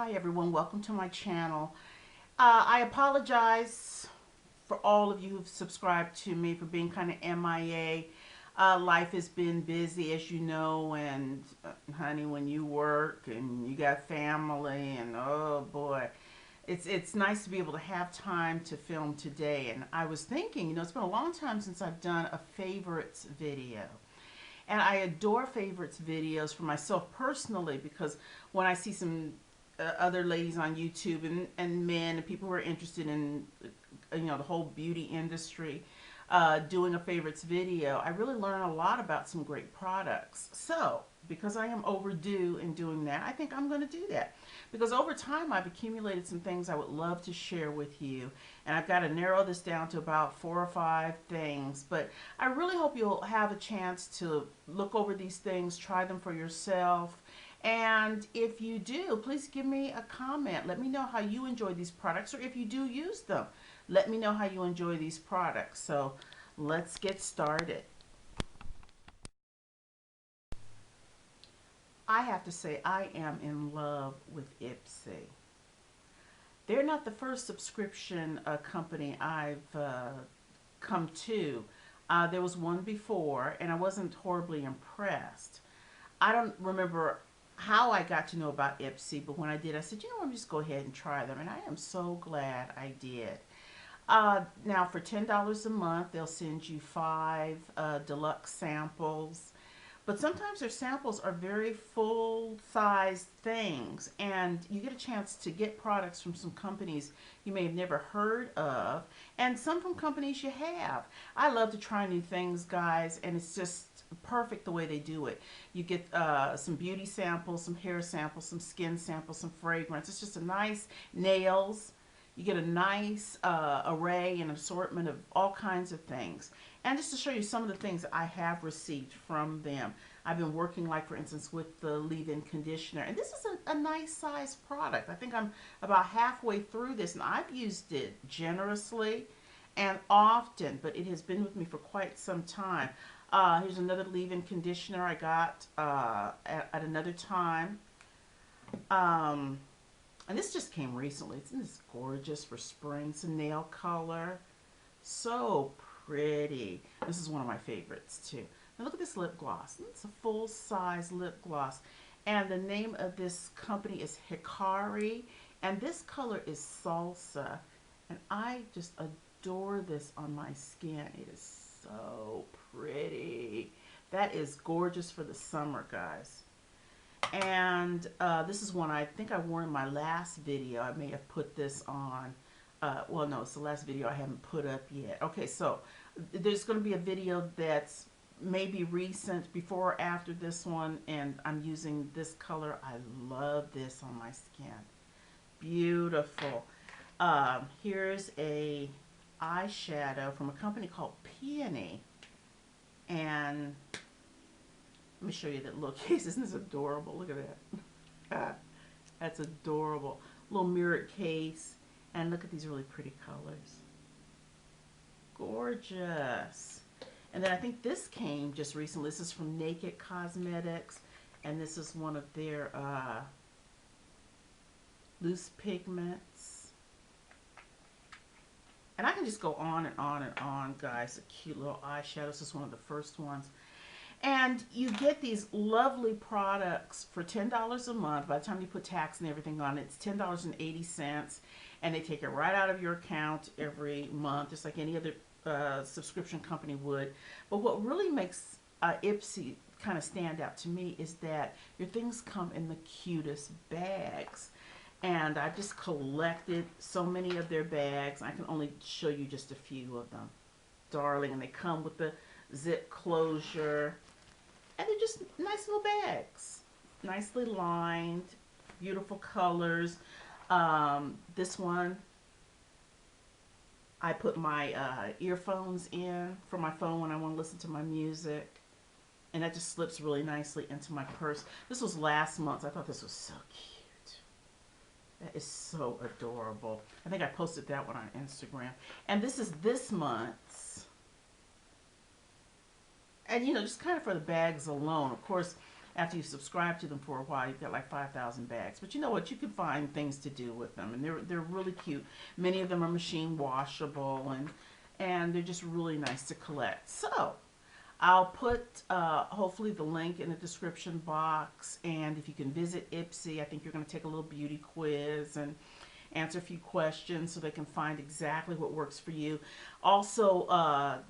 Hi everyone, welcome to my channel. I apologize for all of you who've subscribed to me for being kind of MIA. Life has been busy, as you know, and honey, when you work and you got family, and oh boy, it's nice to be able to have time to film today. And I was thinking, it's been a long time since I've done a favorites video. And I adore favorites videos for myself personally because when I see some other ladies on YouTube and men and people who are interested in the whole beauty industry doing a favorites video, I really learn a lot about some great products. So because I am overdue in doing that, I think I'm going to do that. Because over time, I've accumulated some things I would love to share with you. And I've got to narrow this down to about 4 or 5 things. But I really hope you'll have a chance to look over these things, try them for yourself. And if you do, please give me a comment. Let me know how you enjoy these products, or if you do use them, let me know how you enjoy these products. So let's get started. I have to say, I am in love with Ipsy. They're not the first subscription company I've come to. There was one before, and I wasn't horribly impressed. I don't remember how I got to know about Ipsy, but when I did, I said, you know, let me just go ahead and try them, and I am so glad I did. Now, for $10 a month, they'll send you 5 deluxe samples. But sometimes their samples are very full-sized things, and you get a chance to get products from some companies you may have never heard of, and some from companies you have. I love to try new things, guys, and it's just perfect the way they do it. You get some beauty samples, some hair samples, some skin samples, some fragrance. It's just a nice nails. You get a nice array and assortment of all kinds of things. And just to show you some of the things that I have received from them, I've been working, like for instance, with the leave-in conditioner. And this is a nice size product. I think I'm about halfway through this, and I've used it generously and often, but it has been with me for quite some time. Here's another leave-in conditioner I got at another time. Um, and this just came recently. Isn't this gorgeous for spring? It's a nail color. So pretty. This is one of my favorites too. Now look at this lip gloss. It's a full-size lip gloss. And the name of this company is Hikari. And this color is Salsa. And I just adore this on my skin. It is so pretty. That is gorgeous for the summer, guys. And this is one I think I wore in my last video. I may have put this on. Well, no, it's the last video I haven't put up yet. Okay, so there's going to be a video that's maybe recent, before or after this one, and I'm using this color. I love this on my skin. Beautiful. Here's a eyeshadow from a company called Peony. And let me show you that little case. Isn't this adorable? Look at that. That's adorable. Little mirrored case. And look at these really pretty colors. Gorgeous. And then I think this came just recently. This is from Naked Cosmetics. And this is one of their loose pigments. And I can just go on and on and on, guys. A cute little eyeshadow. This is one of the first ones. And you get these lovely products for $10 a month. By the time you put tax and everything on it, it's $10.80. And they take it right out of your account every month, just like any other subscription company would. But what really makes Ipsy kind of stand out to me is that your things come in the cutest bags. And I've just collected so many of their bags. I can only show you just a few of them. Darling. And they come with the zip closure. And they're just nice little bags. Nicely lined. Beautiful colors. This one, I put my earphones in for my phone when I want to listen to my music. And that just slips really nicely into my purse. This was last month. I thought this was so cute. That is so adorable. I think I posted that one on Instagram. And this is this month's. And, just kind of for the bags alone. Of course, after you subscribe to them for a while, you've got like 5,000 bags. But you know what? You can find things to do with them, and they're really cute. Many of them are machine washable, and they're just really nice to collect. So I'll put hopefully the link in the description box, and if you can visit Ipsy, I think you're going to take a little beauty quiz and answer a few questions so they can find exactly what works for you. Also,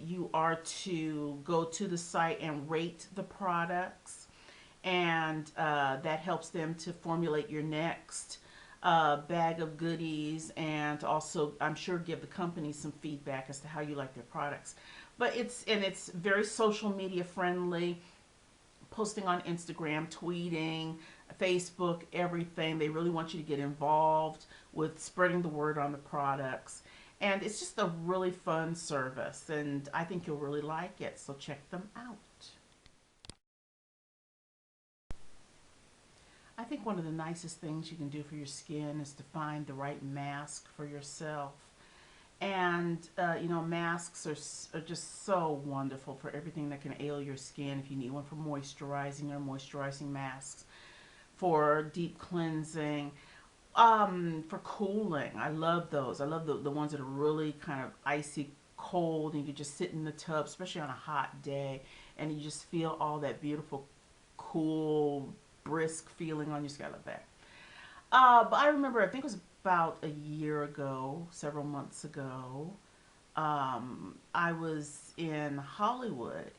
you are to go to the site and rate the products, and that helps them to formulate your next bag of goodies, and also I'm sure give the company some feedback as to how you like their products. But it's very social media friendly, posting on Instagram, tweeting, Facebook, everything. They really want you to get involved with spreading the word on the products. And it's just a really fun service, and I think you'll really like it, so check them out. I think one of the nicest things you can do for your skin is to find the right mask for yourself. And, masks are just so wonderful for everything that can ail your skin. If you need one for moisturizing, or moisturizing masks, for deep cleansing, for cooling. I love those. I love the ones that are really kind of icy cold, and you just sit in the tub, especially on a hot day, and you just feel all that beautiful, cool, brisk feeling on your skin. I love that. But I remember, I think it was about a year ago, several months ago, I was in Hollywood,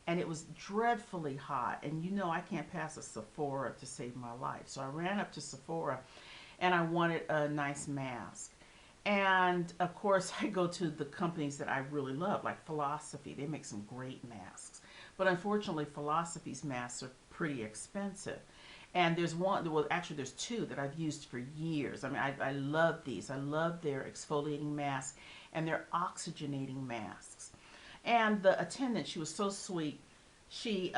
and it was dreadfully hot. And I can't pass a Sephora to save my life. So I ran up to Sephora, and I wanted a nice mask. And of course, I go to the companies that I really love, like Philosophy. They make some great masks. But unfortunately, Philosophy's masks are pretty expensive. And there's one, well, actually, there's two that I've used for years. I mean, I love these. I love their exfoliating masks and their oxygenating masks. And the attendant, she was so sweet. She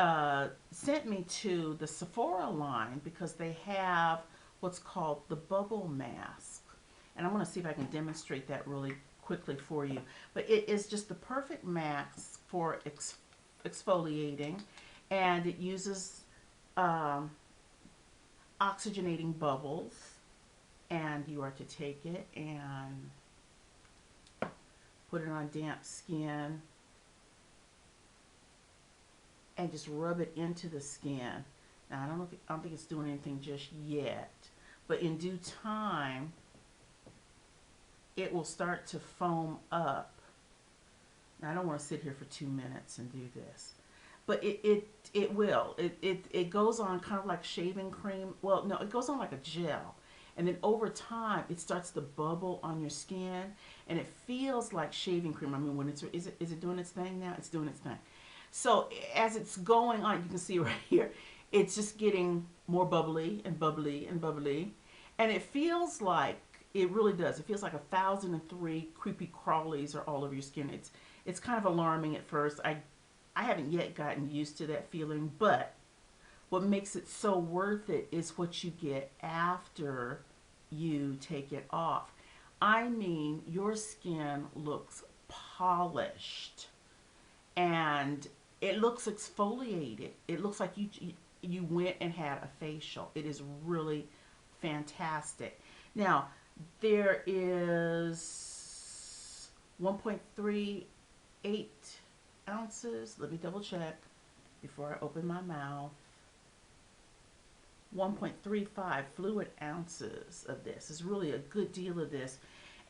sent me to the Sephora line because they have what's called the bubble mask. And I'm going to see if I can demonstrate that really quickly for you. But it is just the perfect mask for exfoliating, and it uses oxygenating bubbles, and you are to take it and put it on damp skin and just rub it into the skin. Now, I don't think it's doing anything just yet, but in due time, it will start to foam up. Now, I don't want to sit here for 2 minutes and do this, but it will. It goes on kind of like shaving cream. Well, no, it goes on like a gel. And then over time, it starts to bubble on your skin, and it feels like shaving cream. I mean, when is it doing its thing now? It's doing its thing. So as it's going on, you can see right here, it's just getting more bubbly and bubbly and bubbly. And it feels like, it really does. It feels like 1,003 creepy crawlies are all over your skin. It's kind of alarming at first. I haven't yet gotten used to that feeling, but what makes it so worth it is what you get after you take it off. I mean, your skin looks polished, and it looks exfoliated. It looks like you went and had a facial. It is really fantastic. Now, there is 1.38 ounces. Let me double check before I open my mouth. 1.35 fluid ounces of this. Is really a good deal of this.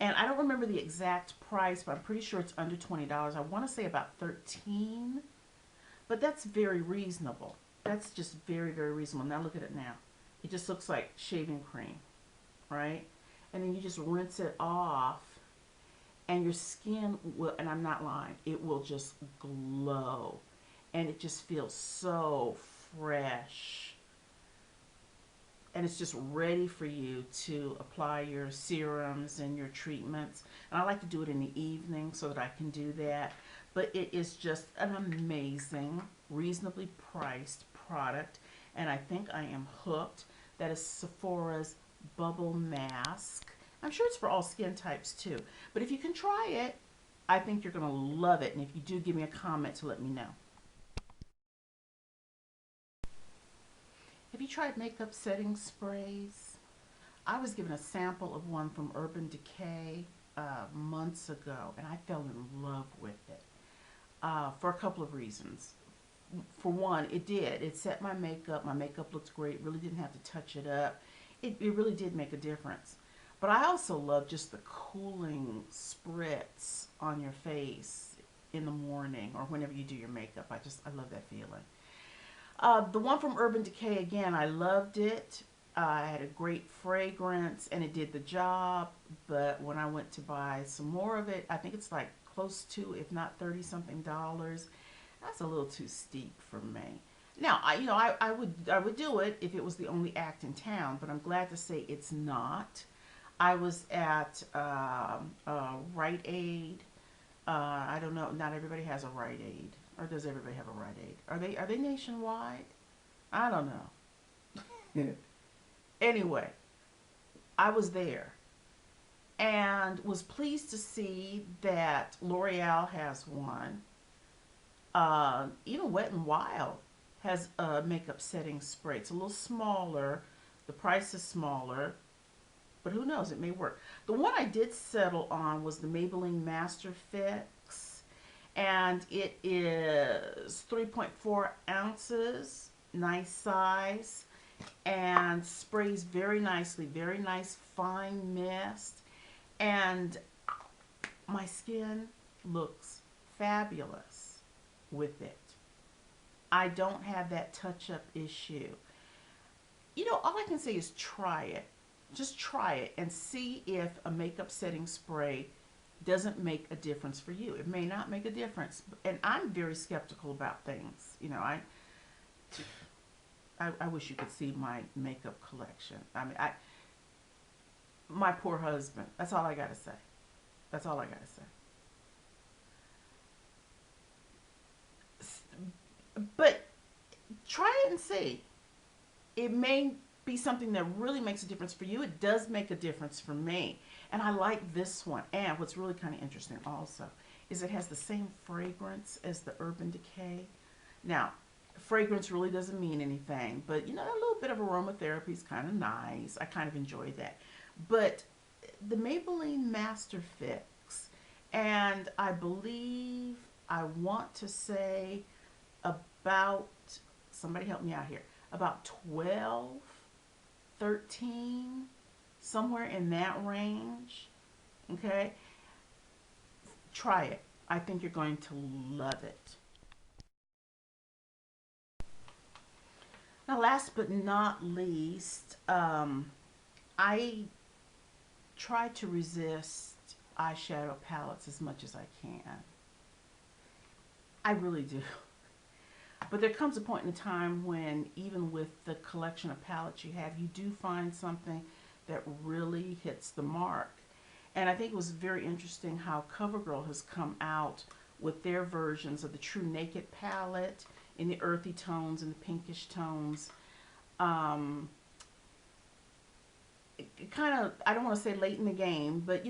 And I don't remember the exact price, but I'm pretty sure it's under $20. I want to say about 13, but that's very reasonable. That's just very, very reasonable. Now look at it now. It just looks like shaving cream, right? And then you just rinse it off, and your skin will, and I'm not lying, it will just glow. And it just feels so fresh. And it's just ready for you to apply your serums and your treatments. And I like to do it in the evening so that I can do that. But it is just an amazing, reasonably priced product. And I think I am hooked. That is Sephora's Bubble Mask. I'm sure it's for all skin types too. But if you can try it, I think you're going to love it. And if you do, give me a comment to let me know. Have you tried makeup setting sprays? I was given a sample of one from Urban Decay months ago, and I fell in love with it for a couple of reasons. For one, it did. It set my makeup. My makeup looked great. Really didn't have to touch it up. It really did make a difference. But I also love just the cooling spritz on your face in the morning or whenever you do your makeup. I love that feeling. The one from Urban Decay, again, I loved it. I had a great fragrance and it did the job. But when I went to buy some more of it, I think it's like close to, if not 30 something dollars. That's a little too steep for me. Now, I would do it if it was the only act in town, but I'm glad to say it's not. I was at Rite Aid. I don't know. Not everybody has a Rite Aid, or does everybody have a Rite Aid? Are they nationwide? I don't know. Anyway, I was there and was pleased to see that L'Oreal has one. Even Wet and Wild has a makeup setting spray. It's a little smaller. The price is smaller, but who knows? It may work. The one I did settle on was the Maybelline Master Fix, and it is 3.4 ounces, nice size, and sprays very nicely. Very nice fine mist, and my skin looks fabulous with it. I don't have that touch up issue. All I can say is try it. Just try it and see if a makeup setting spray doesn't make a difference for you. It may not make a difference. And I'm very skeptical about things. I wish you could see my makeup collection. I mean, my poor husband. That's all I got to say. That's all I got to say. But try it and see. It may be something that really makes a difference for you. It does make a difference for me. And I like this one. And what's really kind of interesting also is it has the same fragrance as the Urban Decay. Now, fragrance really doesn't mean anything, but a little bit of aromatherapy is kind of nice. I kind of enjoy that. But the Maybelline Master Fix, and I believe I want to say about, somebody help me out here, about 12, 13, somewhere in that range. Okay? Try it. I think you're going to love it. Now, last but not least, I try to resist eyeshadow palettes as much as I can. I really do. But there comes a point in time when, even with the collection of palettes you have, you do find something that really hits the mark. And I think it was very interesting how CoverGirl has come out with their versions of the True Naked palette in the earthy tones and the pinkish tones. Um, Kind of, I don't want to say late in the game, but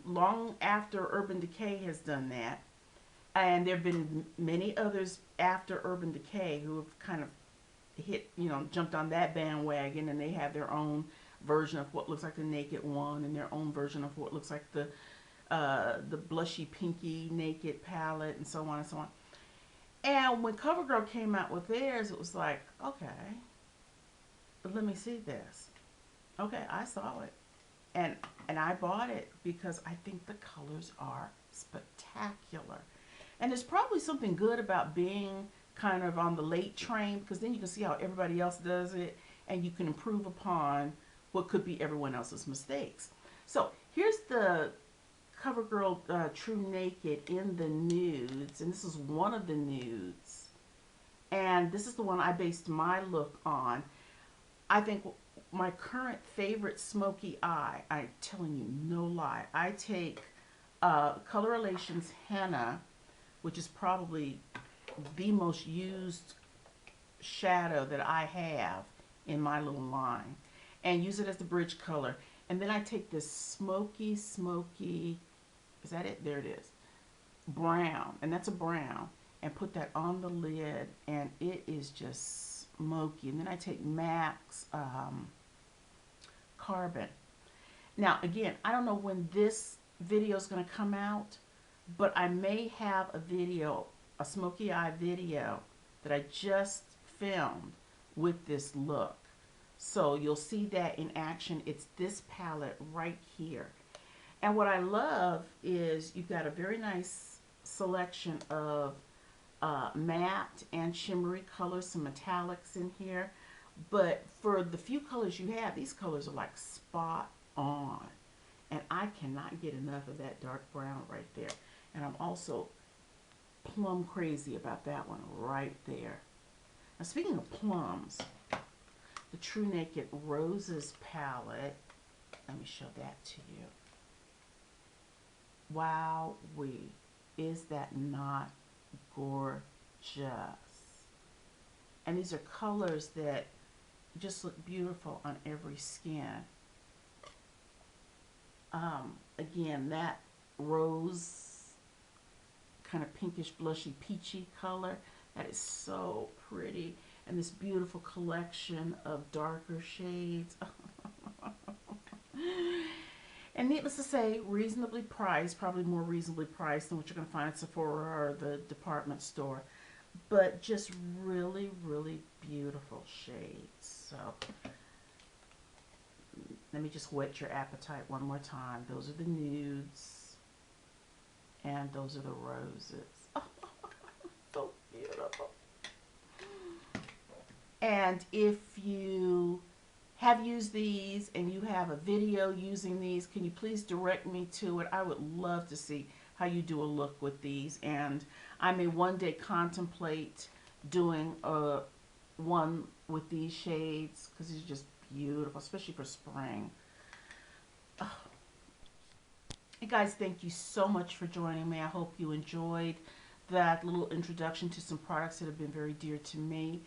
long after Urban Decay has done that. And there have been many others after Urban Decay who have kind of jumped on that bandwagon, and they have their own version of what looks like the Naked one, and their own version of what looks like the blushy pinky Naked palette, and so on and so on. And when CoverGirl came out with theirs, it was like, okay, but let me see this. Okay, I saw it, and I bought it because I think the colors are spectacular. And there's probably something good about being kind of on the late train, because then you can see how everybody else does it and you can improve upon what could be everyone else's mistakes. So here's the CoverGirl True Naked in the nudes, and this is one of the nudes. And this is the one I based my look on. I think my current favorite smoky eye, I'm telling you, no lie, I take Color Relations Henna, which is probably the most used shadow that I have in my little line, and use it as the bridge color. And then I take this smoky, is that it? There it is. Brown, and that's a brown, and put that on the lid, and it is just smoky. And then I take MAC's Carbon. Now, again, I don't know when this video is going to come out, but I may have a video, a smoky eye video that I just filmed with this look. So you'll see that in action. It's this palette right here. And what I love is you've got a very nice selection of matte and shimmery colors, some metallics in here. But for the few colors you have, these colors are like spot on. And I cannot get enough of that dark brown right there. And I'm also plum crazy about that one right there. Now, speaking of plums, the True Naked Roses palette, let me show that to you. Wowee, is that not gorgeous? And these are colors that just look beautiful on every skin. Again, that rose kind of pinkish blushy peachy color, that is so pretty. And this beautiful collection of darker shades. And needless to say, reasonably priced, probably more reasonably priced than what you're going to find at Sephora or the department store. But just really, really beautiful shades. So let me just whet your appetite one more time. Those are the nudes. And those are the roses. Oh, so beautiful. And if you have used these and you have a video using these, can you please direct me to it? I would love to see how you do a look with these. And I may one day contemplate doing one with these shades because these are just beautiful, especially for spring. Oh. Hey guys, thank you so much for joining me. I hope you enjoyed that little introduction to some products that have been very dear to me.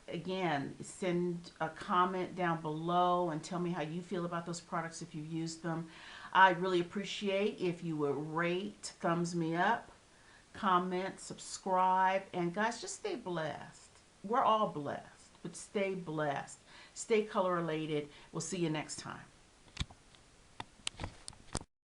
Again, send a comment down below and tell me how you feel about those products if you've used them. I'd really appreciate if you would rate, thumbs me up, comment, subscribe, and guys, just stay blessed. We're all blessed, but stay blessed. Stay color related. We'll see you next time.